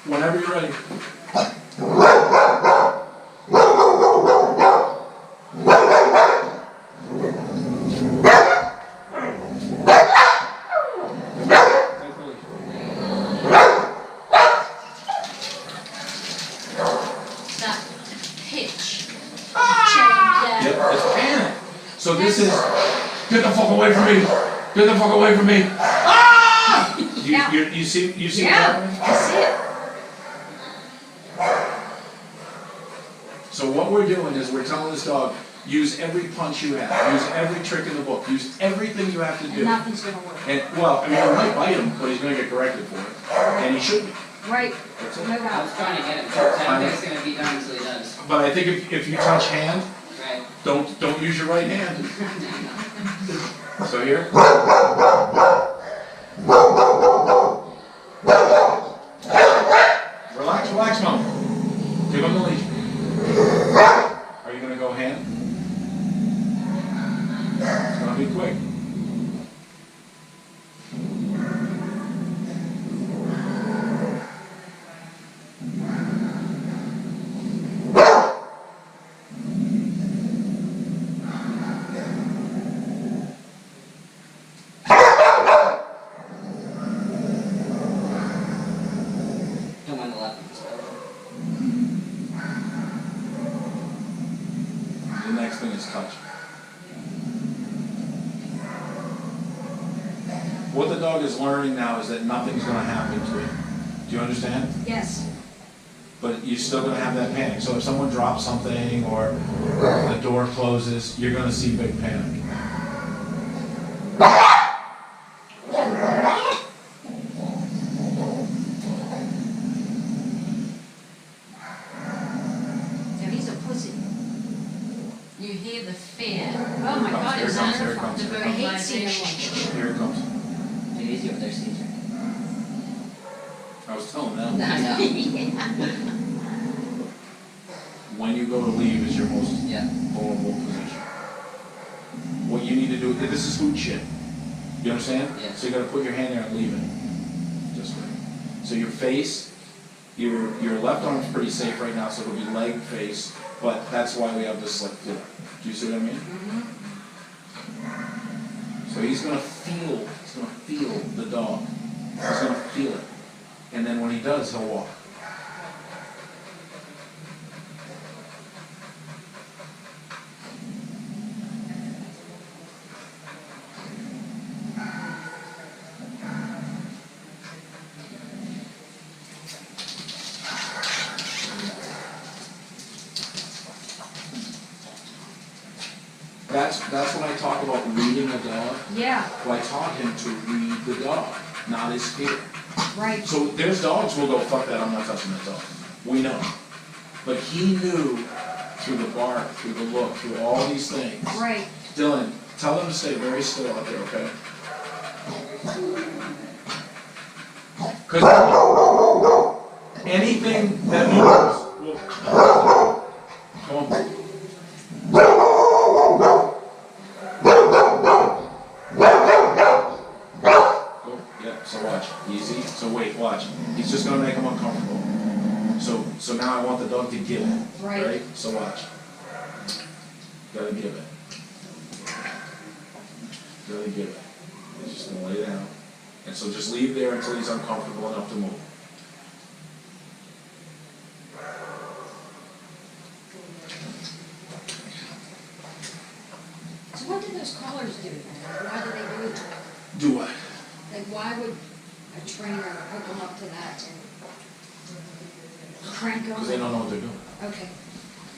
Whenever you're ready. That pitch. Yep, it's panic. So this is, get the fuck away from me. Get the fuck away from me. Ah! You see Yeah, what I see it. So what we're doing is we're telling this dog, use every punch you have, use every trick in the book, use everything you have to do. And nothing's gonna work. And, well, I mean, he might bite him, but he's gonna get corrected for it. And he should be. Right. That's it. No I doubt. was trying to get him to, I don't think it's gonna be done until he does. But I think if you touch hand, Right. don't use your right hand. So here. Relax, Mom. Give him the leash. Are you gonna go hand? It's gonna be quick. Don't mind the left. The next thing is touch. What the dog is learning now is that nothing's gonna happen to it. Do you understand? Yes. But you're still gonna have that panic. So if someone drops something or the door closes, you're gonna see big panic. Yeah, he's a pussy. You hear the fear. Oh my God, Here it it's comes, here it wonderful. comes, here it I comes. hate seeing him. Here it comes. Take it easy over there, Caesar. I was telling them, I know. when you go to leave is your most Yeah. vulnerable position. What you need to do, this is hoot shit. You understand? Yeah. So you gotta put your hand there and leave it. Just like. So your face, your left arm's pretty safe right now, so it'll be leg face, but that's why we have this like flip. Do you see what I mean? So he's gonna feel the dog. He's gonna feel it. And then when he does, he'll walk. That's when I talk about reading a dog. Yeah, Well, I taught him to read the dog, not his fear. right. So there's dogs who'll go, fuck that, I'm not touching that dog. We know. But he knew through the bark, through the look, through all these things. Right. Dylan, tell them to stay very still out there, okay? Because anything that moves will come on. Yeah, so watch. Easy. So wait, watch. He's just gonna make him uncomfortable. So now I want the dog to give it. Right. So watch. Gotta give it. Gotta give it. He's just gonna lay down. And so just leave there until he's uncomfortable enough to move. So what do those collars do? Why do they do it? Do what? Like, why would a trainer hook them up to that and crank them? Because they don't know what they're doing. Okay,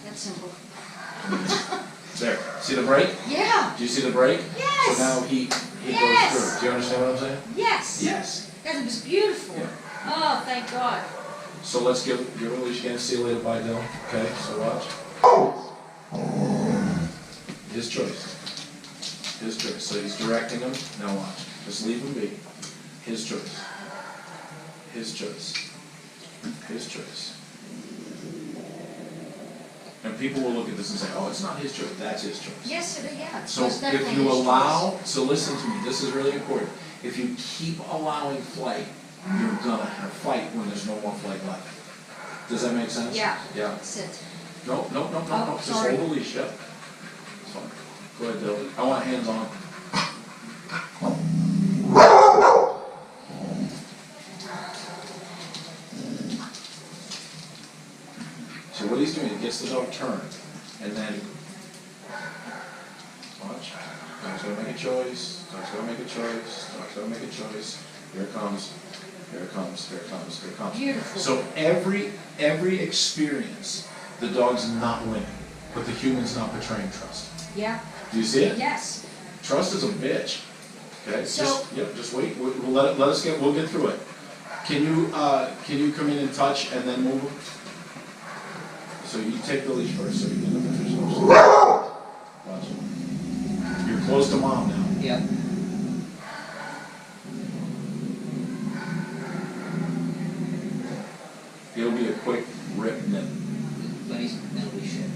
that's simple. There. See the break? Yeah, Do you see the break? Yes. So now he Yes. goes through. Do you understand what I'm saying? yes. Yes. That was beautiful. Yeah. Oh, thank God. So let's give a leash again. See you later. Bye, Dylan. Okay, so watch. His choice. His choice. So he's directing him. Now watch. Just leave him be. His choice. His choice. His choice. And people will look at this and say, oh, it's not his choice. That's his choice. Yes, yeah. it's So most definitely if you his allow, so listen to me, this is really important. If you keep allowing flight, you're gonna have fight when there's no more flight left. Does that make sense? Yeah. Yeah. Sit. No, Oh, just sorry. hold the leash, yep. It's fine. Go ahead, Bill. I want hands on. So what he's doing, he gets the dog turned, and then, watch, dog's gonna make a choice, dog's gonna make a choice, dog's gonna make a choice, here it comes, here it comes, here it comes, here it comes. Beautiful. So every experience, the dog's not winning, but the human's not betraying trust. Yeah. Do you see it? Yes. Trust is a bitch. Okay, So- just wait. We'll we'll get through it. Can you come in and touch and then move? So you take the leash first, so you get the fish first. Watch. You're close to mom now. Yep. It'll be a quick rip nip. But he's gonna be shit.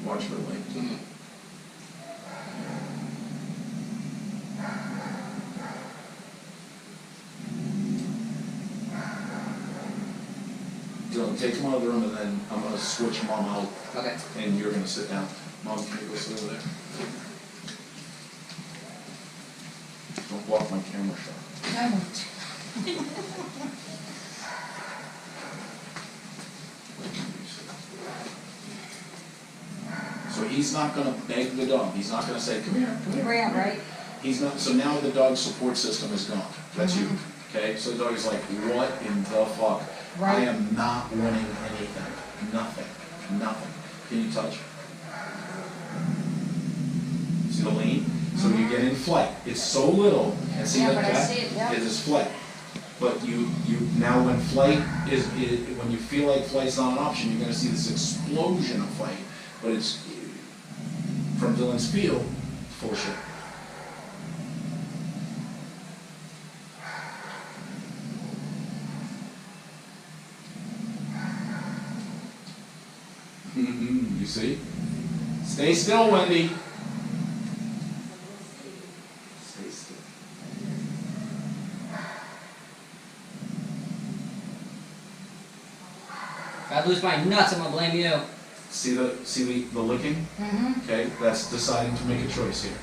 Watch for length. Dylan, take him out of the room and then I'm gonna switch mom out Okay. and you're gonna sit down. Mom, can you go sit over there? Don't block my camera shot. I won't. So he's not gonna beg the dog, he's not gonna say, come here, come here. Grab, right? He's not, so now the dog's support system is gone, that's you, okay? So the dog is like, what in the fuck? I Right. am not winning anything, nothing. Can you touch? See the lean? So you get in flight, it's so little, and see Yeah, that but I that see it, yeah. is this flight. But you now when flight when you feel like flight's not an option, you're gonna see this explosion of flight, but it's, from Dylan's field, full shit. You see? Stay still, Wendy. Stay still. If I lose my nuts, I'm gonna blame you. See the licking? Mm-hmm. Okay, that's deciding to make a choice here.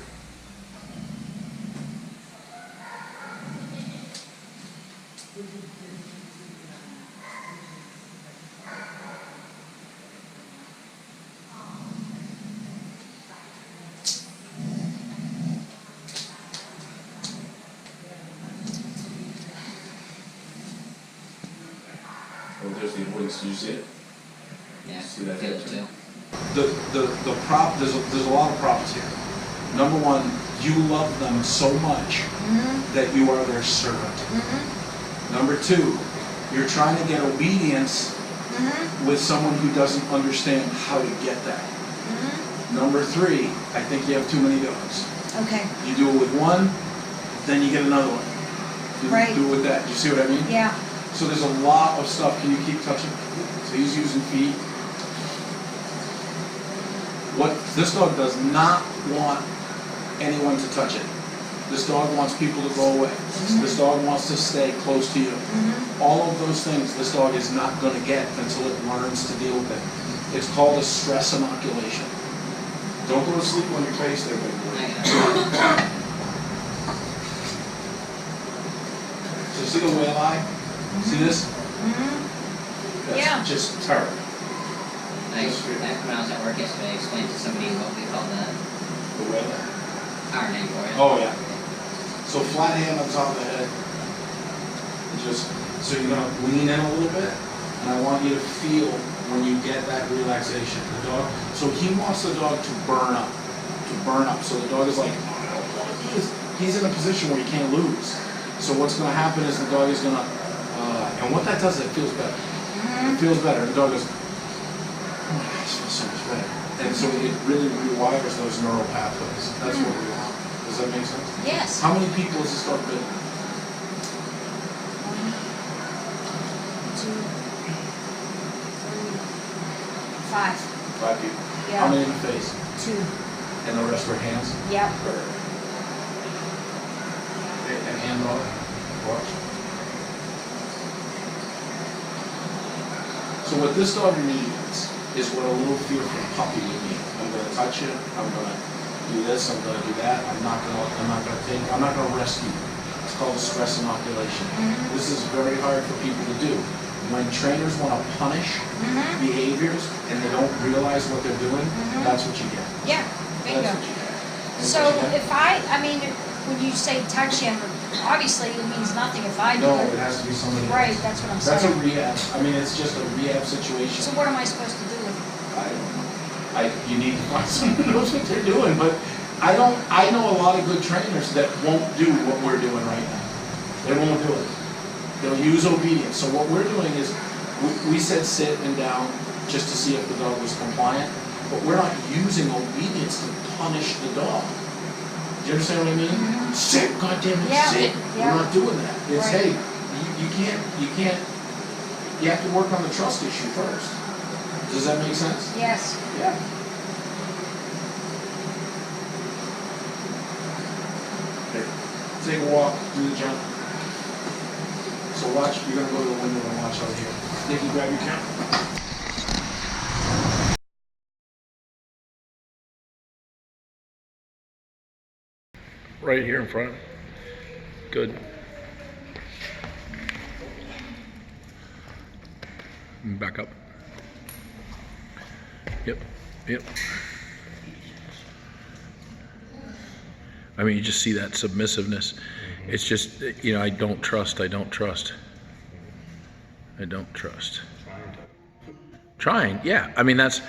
Oh, there's the avoidance. Did you see it? Yeah. See that Feel head it turn? too. The prop, there's a lot of props here. Number one, you love them so much that you are their servant. Number two, you're trying to get obedience with someone who doesn't understand how to get that. Number three, I think you have too many dogs. Okay. You do it with one, then you get another one. You Right. do it with that. Do you see what I mean? Yeah. So there's a lot of stuff. Can you keep touching? So he's using feet. What this dog does not want anyone to touch it. This dog wants people to go away. This dog wants to stay close to you. All of those things this dog is not going to get until it learns to deal with it. It's called a stress inoculation. Don't go to sleep on your face there, big boy. So see the whale eye? See this? That's Yeah. just terrible. When I was at work yesterday, I explained to somebody what we call The whale eye. our name for it. Oh, yeah. So flat hand on top of the head. And just, so you're gonna lean in a little bit, and I want you to feel when you get that relaxation. The dog, so he wants the dog to burn up. So the dog is like, he's in a position where he can't lose. So what's gonna happen is the dog is gonna, and what that does is it feels better. It feels better. The dog goes, oh my gosh, it feels so much better. And so it really rewires those neural pathways. That's what we want. Does that make sense? Yes. How many people has this dog been? 1, 2, 3, 5. 5 people. Yeah. How many in the face? 2. And the rest were hands? Yep. And hand on it? Watch. So what this dog needs is what a little fearful puppy would need. I'm gonna touch it, I'm gonna do this, I'm gonna do that, I'm not gonna rescue you. It's called a stress inoculation. This is very hard for people to do. When trainers want to punish behaviors and they don't realize what they're doing, that's what you get. Yeah, bingo. That's what you get. So if I mean, when you say touch him, obviously it means nothing if I do No, it. it has to be somebody else. Right, that's what I'm That's a saying. rehab. I mean, it's just a rehab situation. So what am I supposed to do with it? You need to find someone who knows what they're doing, but I know a lot of good trainers that won't do what we're doing right now. They won't do it. They'll use obedience. So what we're doing is, we said sit and down just to see if the dog was compliant, but we're not using obedience to punish the dog. Do you understand what I mean? Sit, goddamn it, Yeah, sit. yeah. We're not doing that. It's, Right. hey, you can't, you have to work on the trust issue first. Does that make sense? Yes. Yeah. Okay. Take a walk, do the jump. So watch, you're gonna go to the window and watch out here. Nikki, grab your camera. Right here in front. Good. Back up. Yep. Yep. I mean, you just see that submissiveness. It's just, you know, I don't trust. I don't trust. Trying, yeah. I mean, that's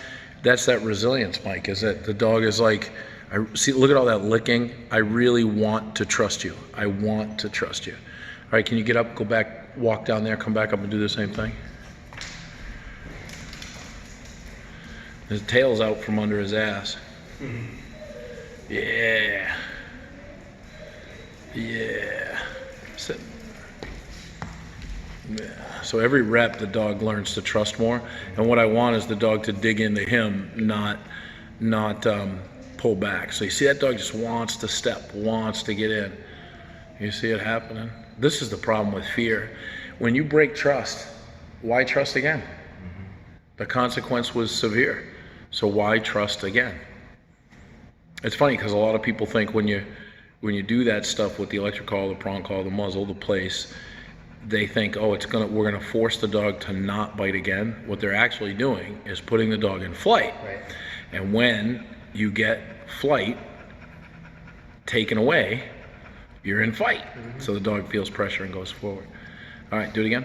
that resilience, Mike, is that the dog is like, I see, look at all that licking. I really want to trust you. I want to trust you. All right, can you get up, go back, walk down there, come back up and do the same thing? His tail's out from under his ass. Yeah. Yeah. Sit. Yeah. So every rep, the dog learns to trust more. And what I want is the dog to dig into him, not pull back. So you see that dog just wants to step, wants to get in. You see it happening? This is the problem with fear. When you break trust, why trust again? The consequence was severe. So why trust again? It's funny because a lot of people think when you do that stuff with the electric collar, the prong collar, the muzzle, the place, they think, oh, we're gonna force the dog to not bite again. What they're actually doing is putting the dog in flight. Right. And when you get flight taken away, you're in fight. So the dog feels pressure and goes forward. All right, do it again.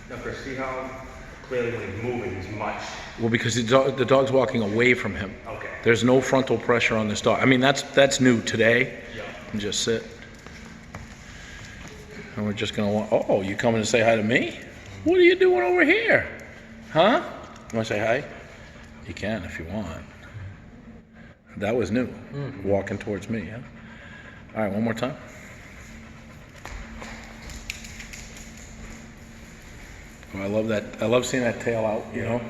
Now, Chris, see how clearly when he's moving, he's much. Well, because the dog's walking away from him. Okay. There's no frontal pressure on this dog. I mean, that's new today. Yeah. And just sit. And we're just gonna oh, you coming to say hi to me? What are you doing over here? Huh? You wanna say hi? You can if you want. That was new. Walking towards me, yeah? All right, one more time. Oh, I love that. I love seeing that tail out, you know?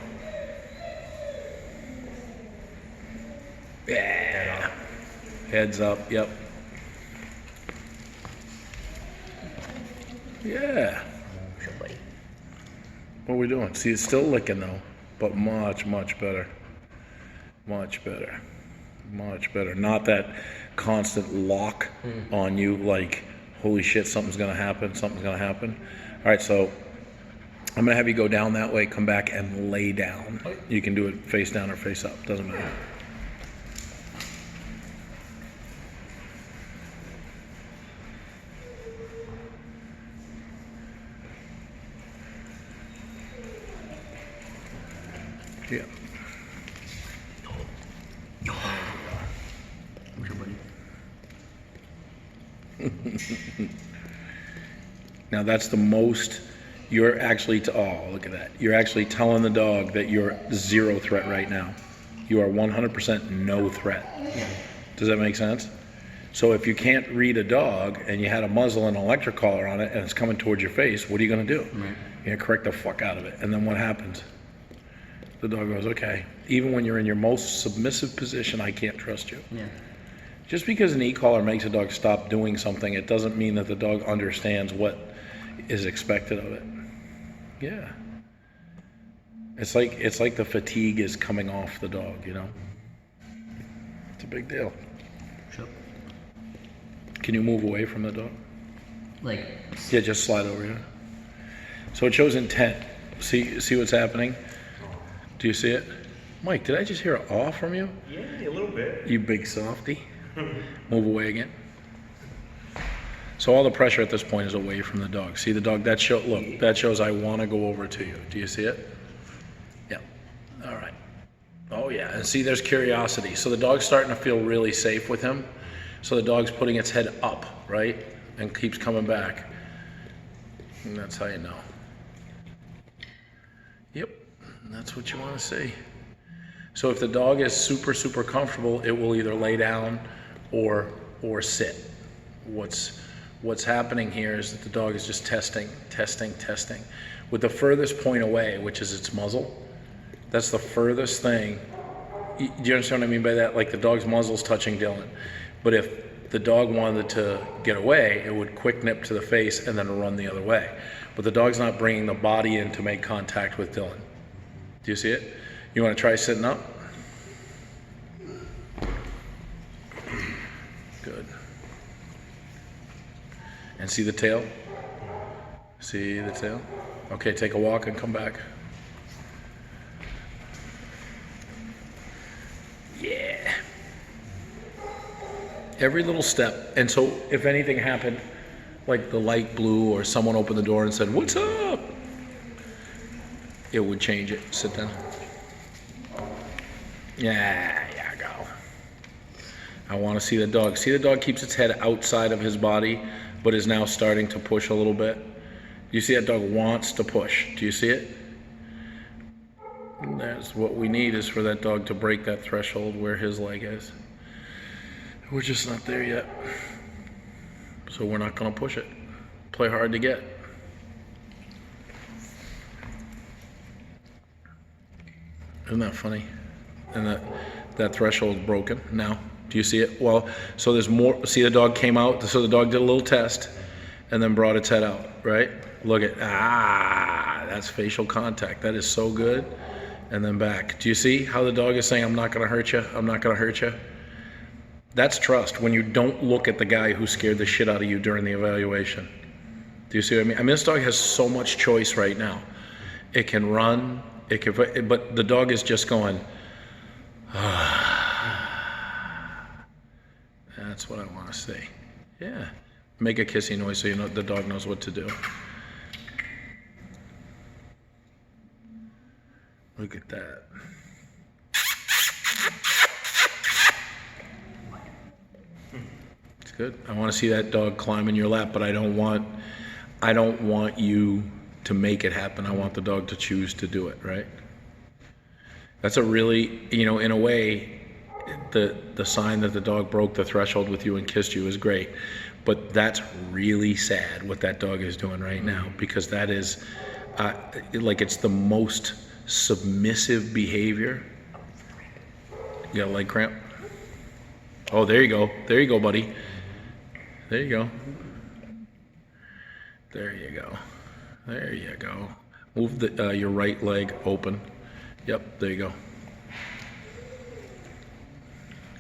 Yeah. Heads up, yep. Yeah. What are we doing? See, it's still licking though, but much, much better. Much better. Much better. Not that constant lock on you like, holy shit, something's gonna happen, something's gonna happen. All right, so I'm gonna have you go down that way, come back and lay down. You can do it face down or face up, doesn't matter. Yeah. Now that's the most you're actually oh, look at that. You're actually telling the dog that you're zero threat right now. You are 100% no threat. Does that make sense? So if you can't read a dog and you had a muzzle and an electric collar on it and it's coming towards your face, what are you going to do? Right. You're gonna correct the fuck out of it. And then what happens? The dog goes, okay, even when you're in your most submissive position, I can't trust you. Yeah. Just because an e-collar makes a dog stop doing something, it doesn't mean that the dog understands what is expected of it. Yeah. It's like the fatigue is coming off the dog, you know? It's a big deal. Sure. Can you move away from the dog? Like, Yeah, just slide over here. So it shows intent. See what's happening? Do you see it? Mike, did I just hear an awe from you? Yeah, a little bit. You big softy. Move away again. So all the pressure at this point is away from the dog. See the dog? That shows I want to go over to you. Do you see it? Yeah. All right. Oh yeah. And see, there's curiosity. So the dog's starting to feel really safe with him. So the dog's putting its head up, right? And keeps coming back. And that's how you know. Yep. That's what you want to see. So if the dog is super, super comfortable, it will either lay down or sit. What's happening here is that the dog is just testing. With the furthest point away, which is its muzzle, that's the furthest thing. Do you understand what I mean by that? Like the dog's muzzle's touching Dylan. But if the dog wanted to get away, it would quick nip to the face and then run the other way. But the dog's not bringing the body in to make contact with Dylan. Do you see it? You want to try sitting up? Good. And see the tail? See the tail? Okay, take a walk and come back. Yeah. Every little step. And so if anything happened, like the light blew or someone opened the door and said, "What's up?" it would change it. Sit down. Yeah, go. I want to see the dog. See the dog keeps its head outside of his body, but is now starting to push a little bit. You see that dog wants to push. Do you see it? That's what we need, is for that dog to break that threshold where his leg is. We're just not there yet. So we're not going to push it. Play hard to get. Isn't that funny? And that threshold's broken now. Do you see it? Well, so there's more. See, the dog came out. So the dog did a little test and then brought its head out, right? Look at, that's facial contact. That is so good. And then back. Do you see how the dog is saying, "I'm not going to hurt you. I'm not going to hurt you"? That's trust, when you don't look at the guy who scared the shit out of you during the evaluation. Do you see what I mean? I mean, this dog has so much choice right now. It can run, but the dog is just going, That's what I want to see. Yeah. Make a kissy noise so you know the dog knows what to do. Look at that. It's good. I want to see that dog climb in your lap, but I don't want you to make it happen. I want the dog to choose to do it, right? That's a really, in a way, the sign that the dog broke the threshold with you and kissed you is great. But that's really sad what that dog is doing right now, because that is it's the most submissive behavior. You got a leg cramp? Oh, there you go. There you go, buddy. There you go. There you go. There you go. Move your right leg open. Yep, there you go.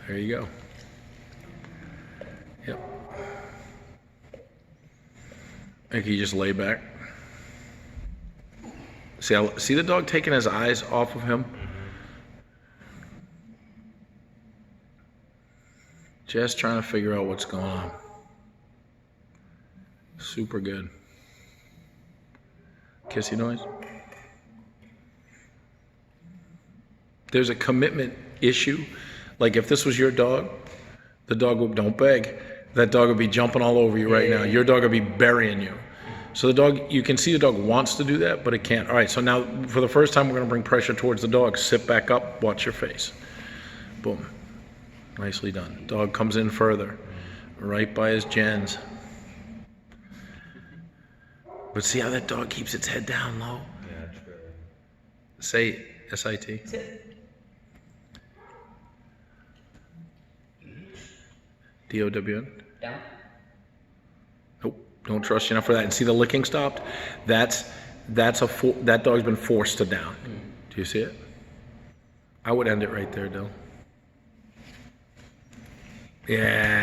There you go. Yep. And you just lay back. See the dog taking his eyes off of him? Just trying to figure out what's going on. Super good. Kissy noise. There's a commitment issue. Like if this was your dog, the dog would, don't beg, that dog would be jumping all over you right now. Your dog would be burying you. So the dog, you can see the dog wants to do that, but it can't. All right, so now for the first time, we're gonna bring pressure towards the dog. Sit back up, watch your face. Boom. Nicely done. Dog comes in further, right by his gens. But see how that dog keeps its head down low? Yeah, true. Say SIT. DOWN. Down. Nope, don't trust you enough for that. And see the licking stopped? That dog's been forced to down. Do you see it? I would end it right there, Dill. Yeah.